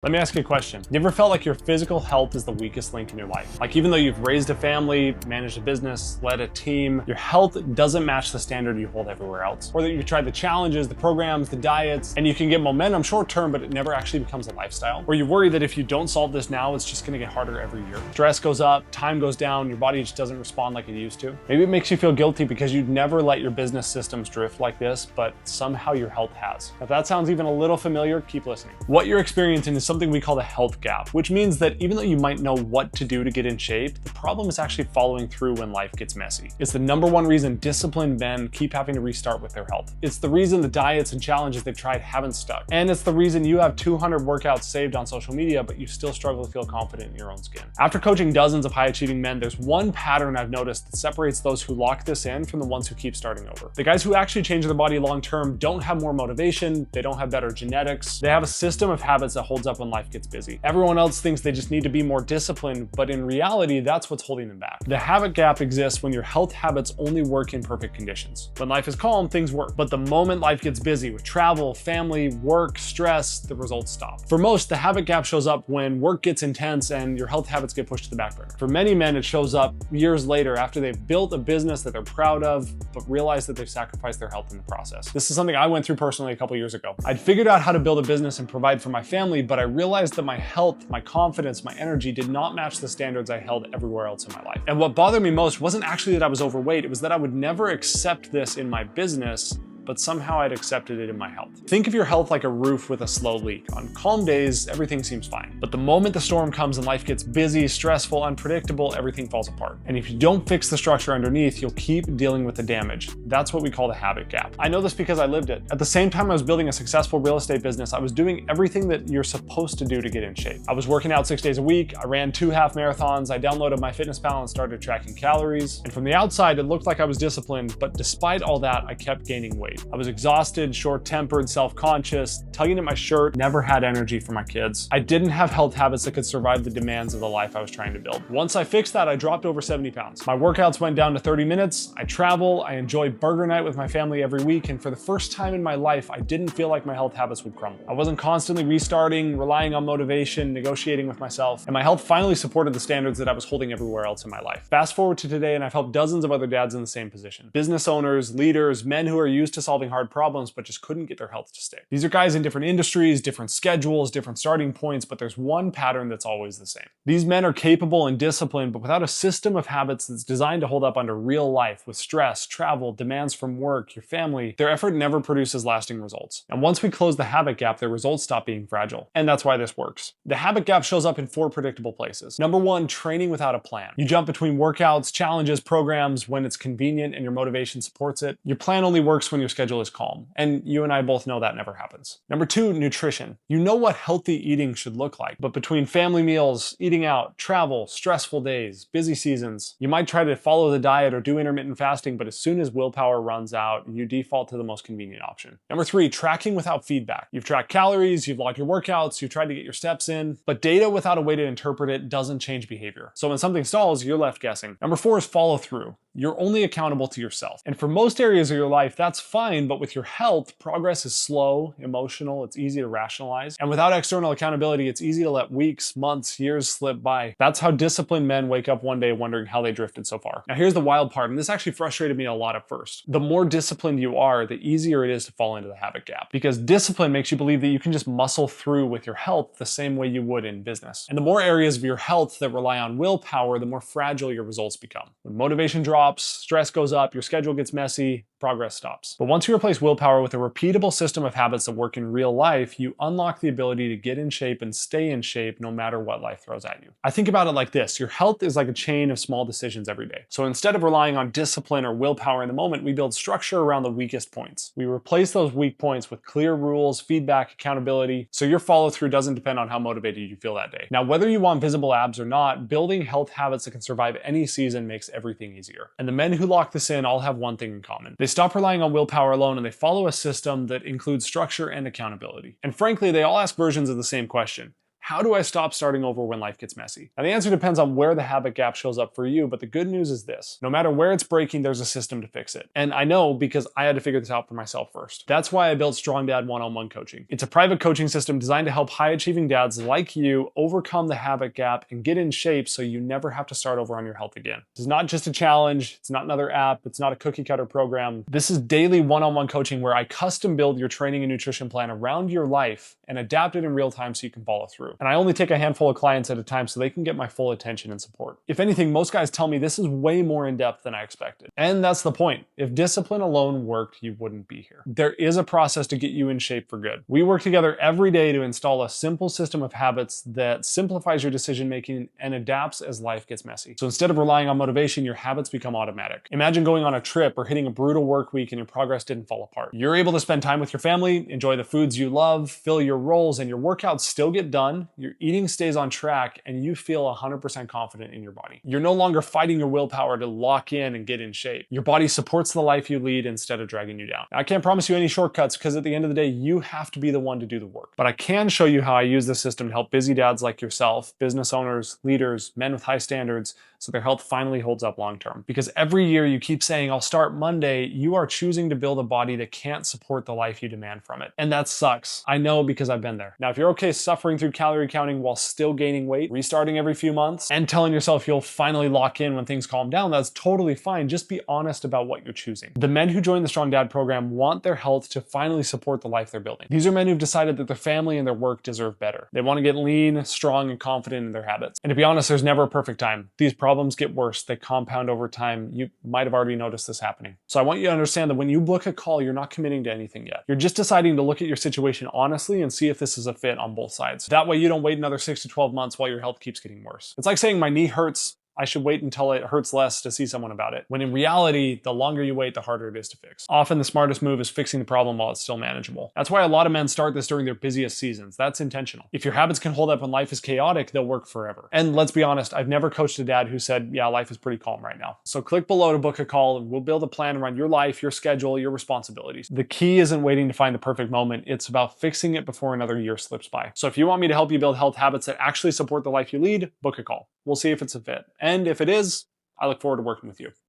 Let me ask you a question. You ever felt like your physical health is the weakest link in your life? Like even though you've raised a family, managed a business, led a team, your health doesn't match the standard you hold everywhere else. Or that you tried the challenges, the programs, the diets, and you can get momentum short term, but it never actually becomes a lifestyle. Or you worry that if you don't solve this now, it's just gonna get harder every year. Stress goes up, time goes down, your body just doesn't respond like it used to. Maybe it makes you feel guilty because you'd never let your business systems drift like this, but somehow your health has. If that sounds even a little familiar, keep listening. What you're experiencing is something we call the health gap, which means that even though you might know what to do to get in shape, the problem is actually following through when life gets messy. It's the number one reason disciplined men keep having to restart with their health. It's the reason the diets and challenges they've tried haven't stuck. And it's the reason you have 200 workouts saved on social media, but you still struggle to feel confident in your own skin. After coaching dozens of high-achieving men, there's one pattern I've noticed that separates those who lock this in from the ones who keep starting over. The guys who actually change their body long-term don't have more motivation, they don't have better genetics, they have a system of habits that holds up when life gets busy. Everyone else thinks they just need to be more disciplined, but in reality, that's what's holding them back. The habit gap exists when your health habits only work in perfect conditions. When life is calm, things work. But the moment life gets busy with travel, family, work, stress, the results stop. For most, the habit gap shows up when work gets intense and your health habits get pushed to the back burner. For many men, it shows up years later after they've built a business that they're proud of, but realize that they've sacrificed their health in the process. This is something I went through personally a couple years ago. I'd figured out how to build a business and provide for my family, but I realized that my health, my confidence, my energy did not match the standards I held everywhere else in my life. And what bothered me most wasn't actually that I was overweight, it was that I would never accept this in my business, but somehow I'd accepted it in my health. Think of your health like a roof with a slow leak. On calm days, everything seems fine. But the moment the storm comes and life gets busy, stressful, unpredictable, everything falls apart. And if you don't fix the structure underneath, you'll keep dealing with the damage. That's what we call the habit gap. I know this because I lived it. At the same time I was building a successful real estate business, I was doing everything that you're supposed to do to get in shape. I was working out 6 days a week, I ran 2 half marathons, I downloaded MyFitnessPal and started tracking calories. And from the outside, it looked like I was disciplined, but despite all that, I kept gaining weight. I was exhausted, short-tempered, self-conscious, tugging at my shirt, never had energy for my kids. I didn't have health habits that could survive the demands of the life I was trying to build. Once I fixed that, I dropped over 70 pounds. My workouts went down to 30 minutes, I travel, I enjoy burger night with my family every week, and for the first time in my life, I didn't feel like my health habits would crumble. I wasn't constantly restarting, relying on motivation, negotiating with myself, and my health finally supported the standards that I was holding everywhere else in my life. Fast forward to today, and I've helped dozens of other dads in the same position. Business owners, leaders, men who are used to solving hard problems but just couldn't get their health to stay. These are guys in different industries, different schedules, different starting points, but there's one pattern that's always the same. These men are capable and disciplined, but without a system of habits that's designed to hold up under real life with stress, travel, demands from work, your family, their effort never produces lasting results. And once we close the habit gap, their results stop being fragile. And that's why this works. The habit gap shows up in 4 predictable places. Number 1, training without a plan. You jump between workouts, challenges, programs when it's convenient and your motivation supports it. Your plan only works when your schedule is calm. And you and I both know that never happens. Number 2, nutrition. You know what healthy eating should look like, but between family meals, eating out, travel, stressful days, busy seasons, you might try to follow the diet or do intermittent fasting, but as soon as willpower runs out, you default to the most convenient option. Number 3, tracking without feedback. You've tracked calories, you've logged your workouts, you've tried to get your steps in, but data without a way to interpret it doesn't change behavior. So when something stalls, you're left guessing. Number 4 is follow through. You're only accountable to yourself. And for most areas of your life, that's fine, but with your health, progress is slow, emotional, it's easy to rationalize. And without external accountability, it's easy to let weeks, months, years slip by. That's how disciplined men wake up one day wondering how they drifted so far. Now here's the wild part, and this actually frustrated me a lot at first. The more disciplined you are, the easier it is to fall into the habit gap. Because discipline makes you believe that you can just muscle through with your health the same way you would in business. And the more areas of your health that rely on willpower, the more fragile your results become. When motivation drops, stress goes up, your schedule gets messy, progress stops. But once you replace willpower with a repeatable system of habits that work in real life, you unlock the ability to get in shape and stay in shape no matter what life throws at you. I think about it like this. Your health is like a chain of small decisions every day. So instead of relying on discipline or willpower in the moment, we build structure around the weakest points. We replace those weak points with clear rules, feedback, accountability, so your follow through doesn't depend on how motivated you feel that day. Now, whether you want visible abs or not, building health habits that can survive any season makes everything easier. And the men who lock this in all have one thing in common. They stop relying on willpower alone and they follow a system that includes structure and accountability. And frankly, they all ask versions of the same question. How do I stop starting over when life gets messy? Now the answer depends on where the habit gap shows up for you, but the good news is this. No matter where it's breaking, there's a system to fix it. And I know because I had to figure this out for myself first. That's why I built Strong Dad One-on-One Coaching. It's a private coaching system designed to help high-achieving dads like you overcome the habit gap and get in shape so you never have to start over on your health again. This is not just a challenge. It's not another app. It's not a cookie cutter program. This is daily one-on-one coaching where I custom build your training and nutrition plan around your life and adapt it in real time so you can follow through. And I only take a handful of clients at a time so they can get my full attention and support. If anything, most guys tell me this is way more in depth than I expected. And that's the point. If discipline alone worked, you wouldn't be here. There is a process to get you in shape for good. We work together every day to install a simple system of habits that simplifies your decision making and adapts as life gets messy. So instead of relying on motivation, your habits become automatic. Imagine going on a trip or hitting a brutal work week and your progress didn't fall apart. You're able to spend time with your family, enjoy the foods you love, fill your roles, and your workouts still get done, your eating stays on track, and you feel 100% confident in your body. You're no longer fighting your willpower to lock in and get in shape. Your body supports the life you lead instead of dragging you down. I can't promise you any shortcuts because at the end of the day, you have to be the one to do the work. But I can show you how I use this system to help busy dads like yourself, business owners, leaders, men with high standards, so their health finally holds up long term. Because every year you keep saying, I'll start Monday, you are choosing to build a body that can't support the life you demand from it. And that sucks. I know because I've been there. Now, if you're okay suffering through calorie counting while still gaining weight, restarting every few months, and telling yourself you'll finally lock in when things calm down, that's totally fine. Just be honest about what you're choosing. The men who join the Strong Dad program want their health to finally support the life they're building. These are men who've decided that their family and their work deserve better. They want to get lean, strong, and confident in their habits. And to be honest, there's never a perfect time. These problems get worse. They compound over time. You might have already noticed this happening. So I want you to understand that when you book a call, you're not committing to anything yet. You're just deciding to look at your situation honestly and see if this is a fit on both sides. That way you don't wait another 6 to 12 months while your health keeps getting worse. It's like saying my knee hurts, I should wait until it hurts less to see someone about it. When in reality, the longer you wait, the harder it is to fix. Often the smartest move is fixing the problem while it's still manageable. That's why a lot of men start this during their busiest seasons. That's intentional. If your habits can hold up when life is chaotic, they'll work forever. And let's be honest, I've never coached a dad who said, yeah, life is pretty calm right now. So click below to book a call and we'll build a plan around your life, your schedule, your responsibilities. The key isn't waiting to find the perfect moment. It's about fixing it before another year slips by. So if you want me to help you build health habits that actually support the life you lead, book a call. We'll see if it's a fit. And if it is, I look forward to working with you.